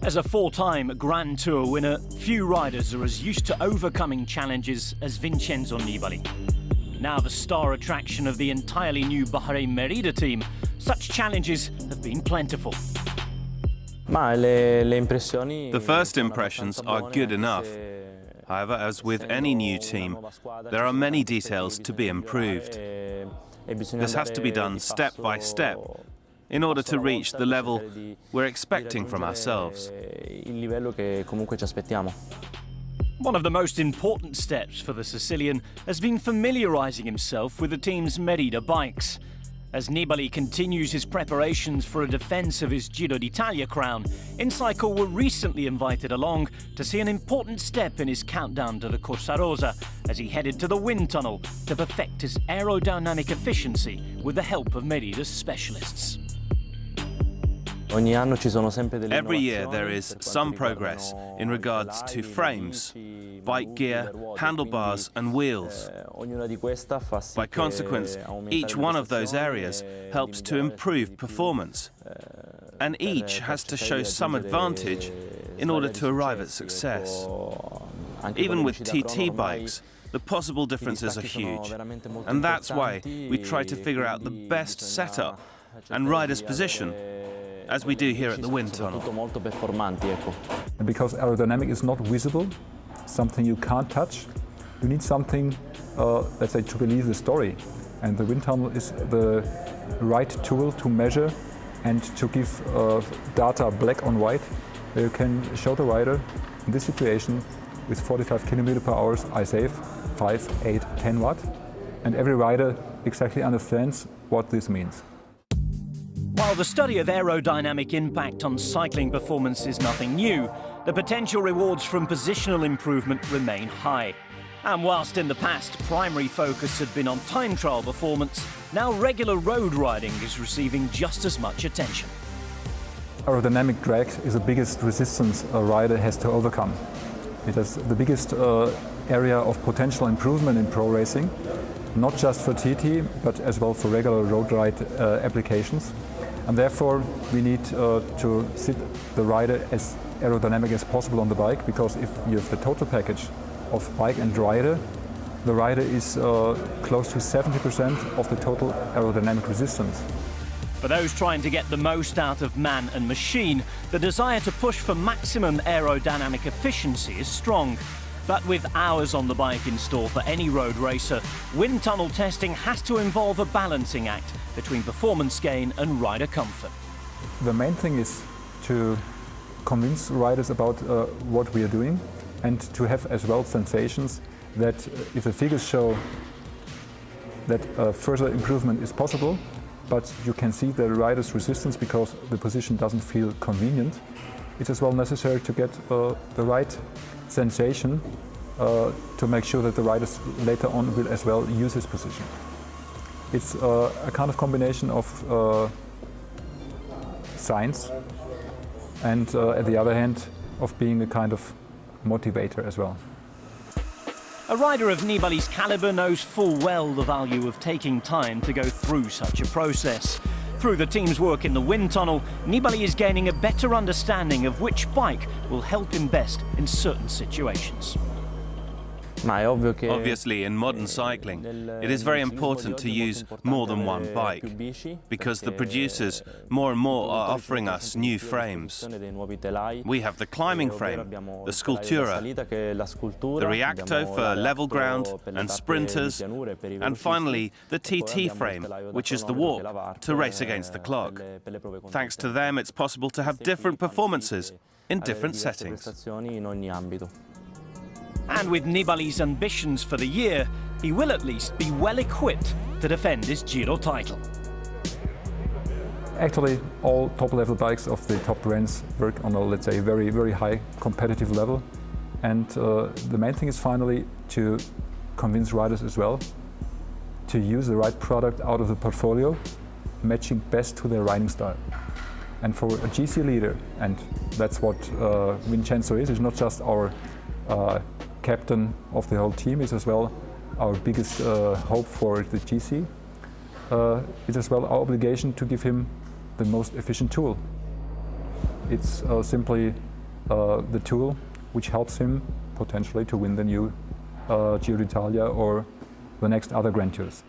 As a four-time Grand Tour winner, few riders are as used to overcoming challenges as Vincenzo Nibali. Now the star attraction of the entirely new Bahrain Merida team, such challenges have been plentiful. The first impressions are good enough. However, as with any new team, there are many details to be improved. This has to be done step by step in order to reach the level we're expecting from ourselves. One of the most important steps for the Sicilian has been familiarising himself with the team's Merida bikes. As Nibali continues his preparations for a defence of his Giro d'Italia crown, InCycle were recently invited along to see an important step in his countdown to the Corsa Rosa as he headed to the wind tunnel to perfect his aerodynamic efficiency with the help of Merida's specialists. Every year there is some progress in regards to frames, bike gear, handlebars and wheels. By consequence, each one of those areas helps to improve performance, and each has to show some advantage in order to arrive at success. Even with TT bikes, the possible differences are huge, and that's why we try to figure out the best setup and rider's position, as we do here at the wind tunnel. Because aerodynamic is not visible, something you can't touch, you need something, let's say, to believe the story. And the wind tunnel is the right tool to measure and to give data black on white. You can show the rider, in this situation, with 45 km/h, I save 5, 8, 10 watt. And every rider exactly understands what this means. While the study of aerodynamic impact on cycling performance is nothing new, the potential rewards from positional improvement remain high. And whilst in the past primary focus had been on time trial performance, now regular road riding is receiving just as much attention. Aerodynamic drag is the biggest resistance a rider has to overcome. It is the biggest area of potential improvement in pro racing, not just for TT, but as well for regular road ride applications. And therefore, we need to sit the rider as aerodynamic as possible on the bike, because if you have the total package of bike and rider, the rider is close to 70% of the total aerodynamic resistance. For those trying to get the most out of man and machine, the desire to push for maximum aerodynamic efficiency is strong. But with hours on the bike in store for any road racer, wind tunnel testing has to involve a balancing act between performance gain and rider comfort. The main thing is to convince riders about what we are doing, and to have as well sensations that if the figures show that further improvement is possible, but you can see the rider's resistance because the position doesn't feel convenient, it's as well necessary to get the right sensation to make sure that the riders later on will as well use his position. It's a kind of combination of science and at the other hand of being a kind of motivator as well. A rider of Nibali's calibre knows full well the value of taking time to go through such a process. Through the team's work in the wind tunnel, Nibali is gaining a better understanding of which bike will help him best in certain situations. Obviously, in modern cycling, it is very important to use more than one bike, because the producers more and more are offering us new frames. We have the climbing frame, the Scultura, the Reacto for level ground and sprinters, and finally the TT frame, which is the warp, to race against the clock. Thanks to them, it's possible to have different performances in different settings. And with Nibali's ambitions for the year, he will at least be well equipped to defend his Giro title. Actually, all top-level bikes of the top brands work on a, let's say, very, very high competitive level. And the main thing is finally to convince riders as well to use the right product out of the portfolio, matching best to their riding style. And for a GC leader, and that's what Vincenzo is not just our captain of the whole team, is as well our biggest hope for the GC. It's as well our obligation to give him the most efficient tool. It's simply the tool which helps him potentially to win the new Giro d'Italia or the next other Grand Tours.